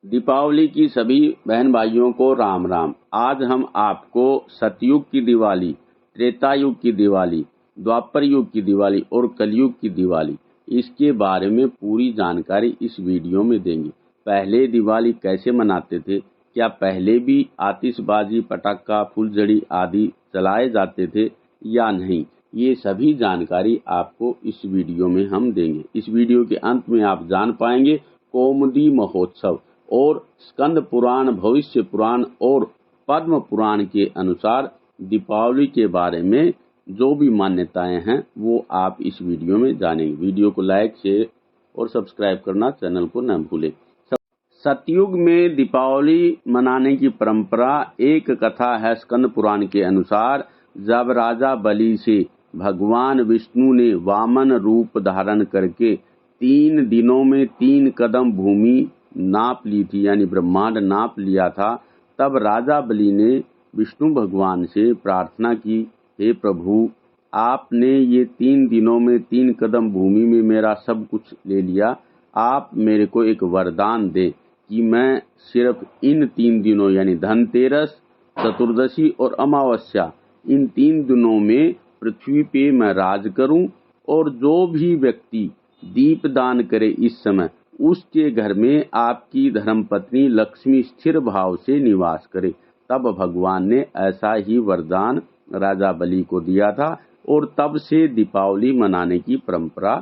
दीपावली की सभी बहन भाइयों को राम राम। आज हम आपको सतयुग की दिवाली, त्रेता युग की दिवाली, द्वापर युग की दिवाली और कलयुग की दिवाली, इसके बारे में पूरी जानकारी इस वीडियो में देंगे। पहले दिवाली कैसे मनाते थे, क्या पहले भी आतिशबाजी, पटाखा, फुलझड़ी आदि चलाए जाते थे या नहीं, ये सभी जानकारी आपको इस वीडियो में हम देंगे। इस वीडियो के अंत में आप जान पाएंगे कौमुदी महोत्सव और स्कंद पुराण, भविष्य पुराण और पद्म पुराण के अनुसार दीपावली के बारे में जो भी मान्यताएं हैं वो आप इस वीडियो में जानेंगे। वीडियो को लाइक, शेयर और सब्सक्राइब करना चैनल को न भूलें। सतयुग में दीपावली मनाने की परंपरा एक कथा है। स्कंद पुराण के अनुसार जब राजा बलि से भगवान विष्णु ने वामन रूप धारण करके 3 दिनों में 3 कदम भूमि नाप ली थी, यानी ब्रह्मांड नाप लिया था, तब राजा बलि ने विष्णु भगवान से प्रार्थना की, हे प्रभु, आपने ये 3 दिनों में 3 कदम भूमि में मेरा सब कुछ ले लिया, आप मेरे को एक वरदान दें कि मैं सिर्फ इन 3 दिनों यानी धनतेरस, चतुर्दशी और अमावस्या, इन 3 दिनों में पृथ्वी पे मैं राज करूं और जो भी व्यक्ति दीप दान करे इस समय उसके घर में आपकी धर्मपत्नी लक्ष्मी स्थिर भाव से निवास करे। तब भगवान ने ऐसा ही वरदान राजा बलि को दिया था और तब से दीपावली मनाने की परंपरा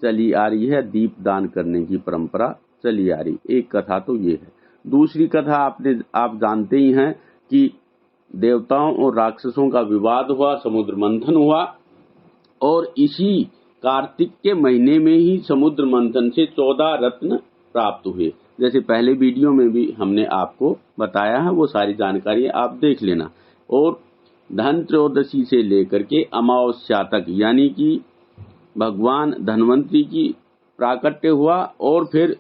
चली आ रही है, दीप दान करने की परंपरा चली आ रही। एक कथा तो ये है। दूसरी कथा आप जानते ही हैं कि देवताओं और राक्षसों का विवाद हुआ, समुद्र मंथन हुआ और इसी कार्तिक के महीने में ही समुद्र मंथन से 14 रत्न प्राप्त हुए। जैसे पहले वीडियो में भी हमने आपको बताया है, वो सारी जानकारी आप देख लेना। और धन त्रयोदशी से लेकर के अमावस्या तक, यानी कि भगवान धन्वंतरी की प्राकट्य हुआ और फिर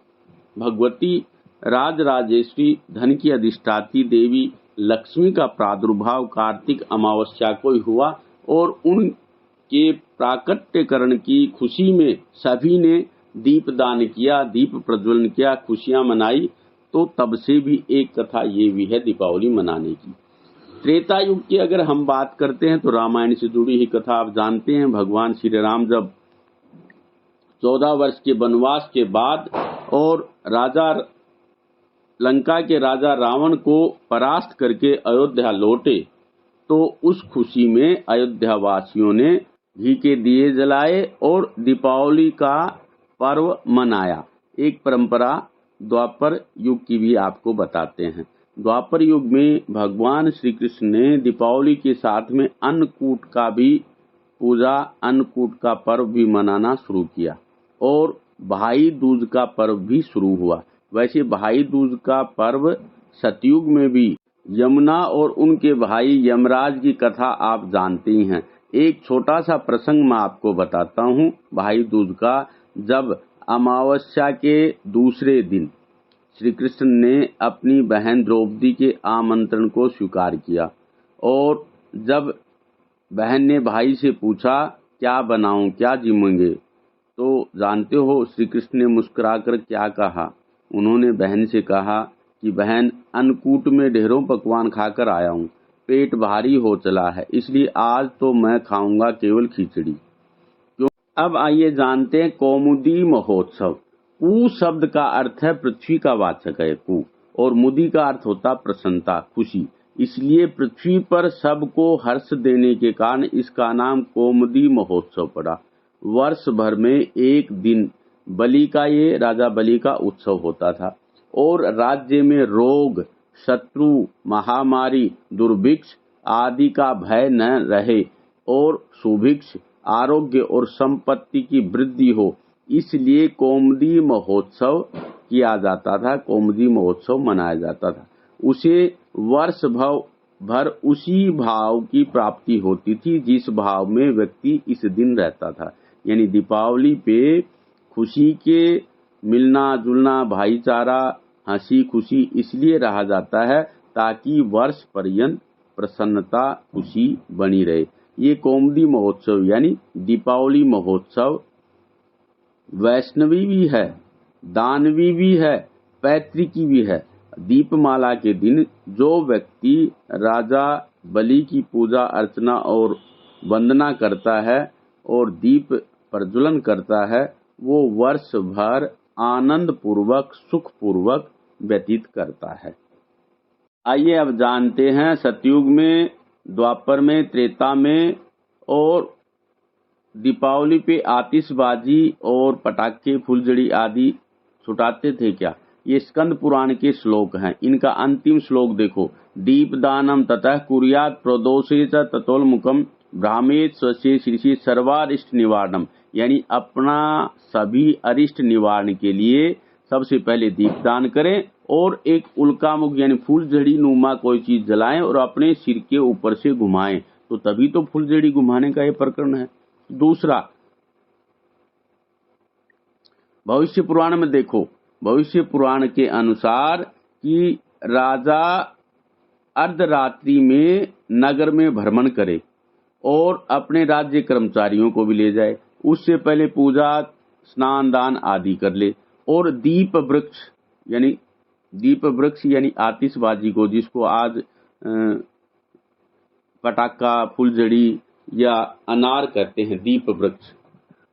भगवती राजराजेश्वरी धन की अधिष्ठात्री देवी लक्ष्मी का प्रादुर्भाव कार्तिक अमावस्या को ही हुआ और उनके प्राकट्यकरण की खुशी में सभी ने दीप दान किया, दीप प्रज्वलन किया, खुशियां मनाई। तो तब से भी एक कथा ये भी है दीपावली मनाने की। त्रेता युग की अगर हम बात करते हैं तो रामायण से जुड़ी ही कथा आप जानते हैं। भगवान श्री राम जब 14 वर्ष के वनवास के बाद और लंका के राजा रावण को परास्त करके अयोध्या लौटे, तो उस खुशी में अयोध्या वासियों ने घी के दिए जलाए और दीपावली का पर्व मनाया। एक परंपरा द्वापर युग की भी आपको बताते हैं। द्वापर युग में भगवान श्री कृष्ण ने दीपावली के साथ में अन्नकूट का भी पूजा, अन्नकूट का पर्व भी मनाना शुरू किया और भाई दूज का पर्व भी शुरू हुआ। वैसे भाई दूज का पर्व सतयुग में भी यमुना और उनके भाई यमराज की कथा आप जानते ही हैं। एक छोटा सा प्रसंग मैं आपको बताता हूँ भाई दूज का। जब अमावस्या के दूसरे दिन श्री कृष्ण ने अपनी बहन द्रौपदी के आमंत्रण को स्वीकार किया और जब बहन ने भाई से पूछा क्या बनाऊं, क्या जिमेंगे, तो जानते हो श्री कृष्ण ने मुस्कुराकर क्या कहा। उन्होंने बहन से कहा कि बहन, अन्नकूट में ढेरों पकवान खाकर आया हूँ, पेट भारी हो चला है, इसलिए आज तो मैं खाऊंगा केवल खिचड़ी। क्यों? अब आइए जानते हैं कौमुदी महोत्सव। कु शब्द का अर्थ है पृथ्वी का वाचक है कु, और मुदी का अर्थ होता प्रसन्नता, खुशी। इसलिए पृथ्वी पर सबको हर्ष देने के कारण इसका नाम कौमुदी महोत्सव पड़ा। वर्ष भर में एक दिन बलि का, ये राजा बलि का उत्सव होता था और राज्य में रोग, शत्रु, महामारी, दुर्भिक्ष आदि का भय न रहे और सुभिक्ष, आरोग्य और संपत्ति की वृद्धि हो, इसलिए कौमुदी महोत्सव किया जाता था, कौमुदी महोत्सव मनाया जाता था। उसे वर्ष भर उसी भाव की प्राप्ति होती थी जिस भाव में व्यक्ति इस दिन रहता था। यानी दीपावली पे खुशी के मिलना जुलना, भाईचारा, हंसी खुशी इसलिए रहा जाता है ताकि वर्ष पर्यंत प्रसन्नता, खुशी बनी रहे। ये कौमुदी महोत्सव यानी दीपावली महोत्सव वैष्णवी भी है, दानवी भी है पैतृकी भी है। दीपमाला के दिन जो व्यक्ति राजा बलि की पूजा अर्चना और वंदना करता है और दीप प्रज्वलन करता है, वो वर्ष भर आनंद पूर्वक सुख पूर्वक व्यतीत करता है। आइए अब जानते हैं सतयुग में, द्वापर में, त्रेता में और दीपावली पे आतिशबाजी और पटाखे फुलझड़ी आदि छुटाते थे क्या। ये स्कंद पुराण के श्लोक हैं। इनका अंतिम श्लोक देखो, दीपदानम ततः कुर्यात् प्रदोषे च ततोन्मुखम ब्राह्मेत स्वस्य शीर्षे सर्वारिष्ट निवारणम, यानी अपना सभी अरिष्ट निवारण के लिए सबसे पहले दीपदान करें और एक उल्कामुख यानी फुलझड़ी नुमा कोई चीज जलाएं और अपने सिर के ऊपर से घुमाएं, तो तभी तो फुलझड़ी घुमाने का ये प्रकरण है। दूसरा, भविष्य पुराण में देखो, भविष्य पुराण के अनुसार कि राजा अर्धरात्रि में नगर में भ्रमण करे और अपने राज्य कर्मचारियों को भी ले जाए, उससे पहले पूजा स्नान दान आदि कर ले और दीप वृक्ष यानी आतिशबाजी को, जिसको आज पटाखा फुलझड़ी या अनार कहते हैं, दीप वृक्ष,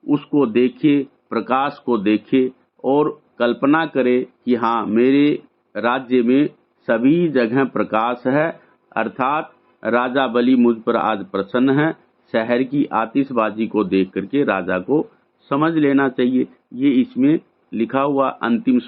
उसको देखे, प्रकाश को देखे और कल्पना करे कि हाँ, मेरे राज्य में सभी जगह प्रकाश है, अर्थात राजा बलि मुझ पर आज प्रसन्न है। शहर की आतिशबाजी को देख करके राजा को समझ लेना चाहिए। ये इसमें लिखा हुआ अंतिम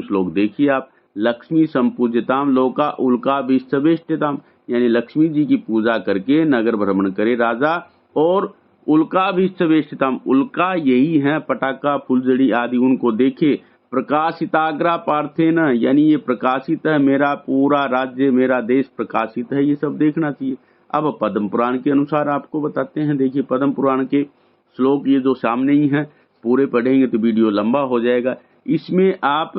श्लोक देखिए आप, लक्ष्मी संपूज्यताम लोका उल्का विष्टवेष्टिताम, यानी लक्ष्मी जी की पूजा करके नगर भ्रमण करे राजा और उल्का विष्टवेष्टिताम, उल्का यही है पटाखा फुलझड़ी आदि, उनको देखे। प्रकाशिताग्रा पार्थेन, यानी ये प्रकाशित है, मेरा पूरा राज्य मेरा देश प्रकाशित है, ये सब देखना चाहिए। अब पद्म पुराण के अनुसार आपको बताते हैं। देखिए पद्म पुराण के श्लोक ये जो सामने ही है, पूरे पढ़ेंगे तो वीडियो लंबा हो जाएगा। इसमें आप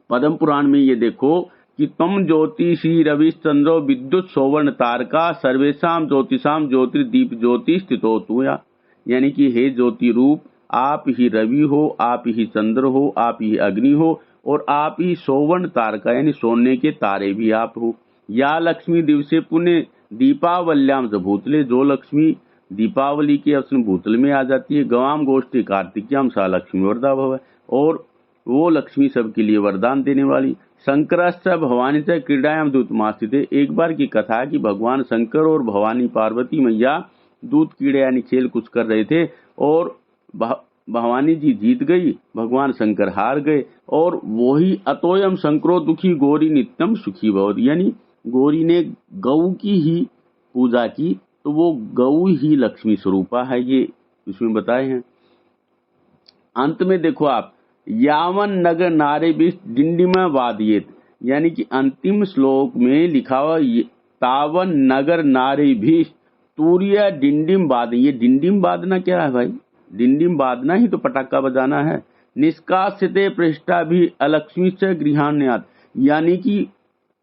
पद्म पुराण में ये देखो कि तम ज्योतिषी रविश्चंद्रो विद्युत सौवर्ण तारका सर्वेशम ज्योतिषाम ज्योतिर्दीप ज्योति स्थितो तुया, यानी कि हे ज्योति रूप, आप ही रवि हो, आप ही चंद्र हो, आप ही अग्नि हो और आप ही सौवर्ण तारका यानी सोने के तारे भी आप हो। या लक्ष्मी दिवसे पुण्य दीपावल्याम भूतले, जो लक्ष्मी दीपावली के अवसर भूतल में आ जाती है। गवाम गोष्ठी कार्तिक्याम सा लक्ष्मी वरदा भव, और वो लक्ष्मी सबके लिए वरदान देने वाली। शंकरश्च भवानी से क्रीडायाम दूतमास्थित, एक बार की कथा है कि भगवान शंकर और भवानी पार्वती मैया दूत क्रीड़ा यानी खेल कुछ कर रहे थे और भवानी जी जीत गई, भगवान शंकर हार गए और वही अतोयम शंकरो दुखी गौरी नित्यम सुखी भवति, यानी गौरी ने गौ की ही पूजा की तो वो गौ ही लक्ष्मी स्वरूपा है, ये इसमें बताए हैं। अंत में देखो आप, यावन नगर नारे भी डिंडिमा वादियेत, यानी कि अंतिम श्लोक में लिखा हुआ तावन नगर नारे भी तूर्य डिंडिम वाद, ये डिंडिम वादना क्या है भाई, डिंडिम वादना ही तो पटाखा बजाना है। निष्कासिते पृष्ठा भी अलक्ष्मी से गृहान्यात, यानी कि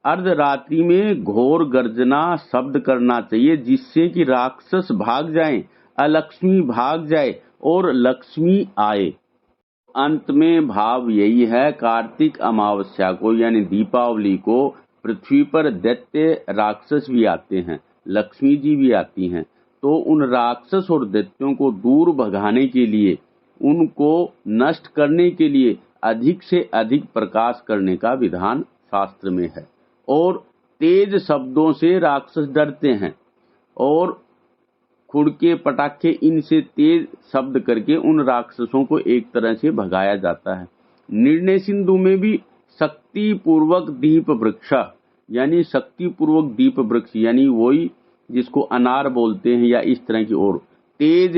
अर्धरात्रि में घोर गर्जना शब्द करना चाहिए जिससे कि राक्षस भाग जाएं, अलक्ष्मी भाग जाए और लक्ष्मी आए। अंत में भाव यही है, कार्तिक अमावस्या को यानी दीपावली को पृथ्वी पर दैत्य राक्षस भी आते हैं, लक्ष्मी जी भी आती हैं, तो उन राक्षस और दैत्यों को दूर भगाने के लिए, उनको नष्ट करने के लिए अधिक से अधिक प्रकाश करने का विधान शास्त्र में है। और तेज शब्दों से राक्षस डरते हैं और खुड़के पटाखे इनसे तेज शब्द करके उन राक्षसों को एक तरह से भगाया जाता है। निर्णय सिंधु में भी शक्ति पूर्वक दीप वृक्ष, यानी शक्ति पूर्वक दीप वृक्ष, यानी वही जिसको अनार बोलते हैं या इस तरह की, और तेज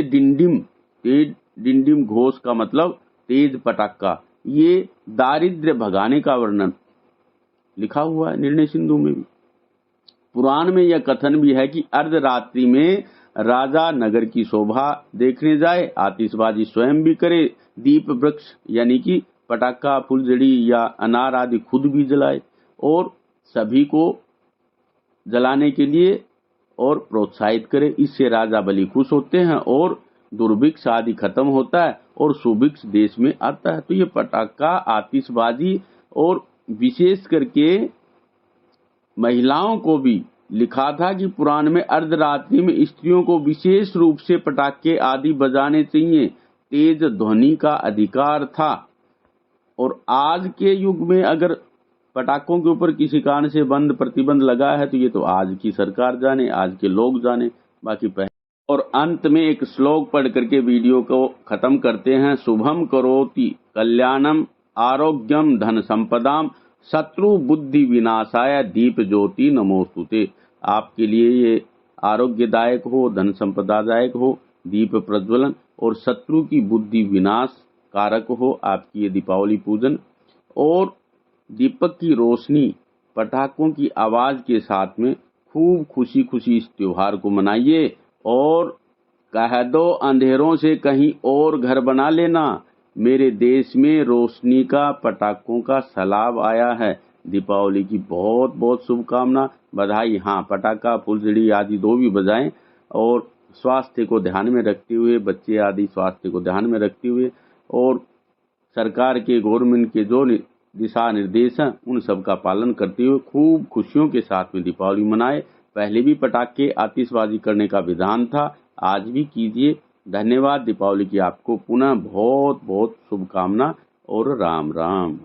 डिंडिम घोष का मतलब तेज पटाखा, ये दारिद्र्य भगाने का वर्णन लिखा हुआ है निर्णय सिंधु में भी। पुराण में यह कथन भी है कि अर्धरात्रि में राजा नगर की शोभा देखने जाए, आतिशबाजी स्वयं भी करे, दीप वृक्ष यानी कि पटाखा फुलझड़ी या अनार आदि खुद भी जलाए और सभी को जलाने के लिए और प्रोत्साहित करे। इससे राजा बलि खुश होते हैं और दुर्भिक्ष आदि खत्म होता है और सुभिक्ष देश में आता है। तो ये पटाखा, आतिशबाजी और विशेष करके महिलाओं को भी लिखा था कि पुराण में अर्धरात्रि में स्त्रियों को विशेष रूप से पटाखे आदि बजाने चाहिए, तेज ध्वनि का अधिकार था। और आज के युग में अगर पटाखों के ऊपर किसी कारण से प्रतिबंध लगा है तो ये तो आज की सरकार जाने, आज के लोग जाने, बाकी पहले। और अंत में एक श्लोक पढ़ करके वीडियो को खत्म करते हैं। शुभम करोति कल्याणम आरोग्यम धन संपदाम शत्रु बुद्धि विनाशाय दीप ज्योति नमोस्तुते। आपके लिए ये आरोग्यदायक हो, धन संपदादायक हो, दीप प्रज्वलन और शत्रु की बुद्धि विनाश कारक हो आपकी ये दीपावली पूजन। और दीपक की रोशनी, पटाखों की आवाज के साथ में खूब खुशी खुशी इस त्योहार को मनाइए। और कह दो अंधेरों से कहीं और घर बना लेना, मेरे देश में रोशनी का, पटाखों का सैलाब आया है। दीपावली की बहुत बहुत शुभकामना, बधाई। हाँ, पटाखा, फुलझड़ी आदि दो भी बजाएं और स्वास्थ्य को ध्यान में रखते हुए, बच्चे आदि स्वास्थ्य को ध्यान में रखते हुए और सरकार के, गवर्नमेंट के जो दिशा निर्देश हैं उन सब का पालन करते हुए खूब खुशियों के साथ में दीपावली मनाए। पहले भी पटाखे आतिशबाजी करने का विधान था, आज भी कीजिए। धन्यवाद। दीपावली की आपको पुनः बहुत बहुत शुभकामना और राम राम।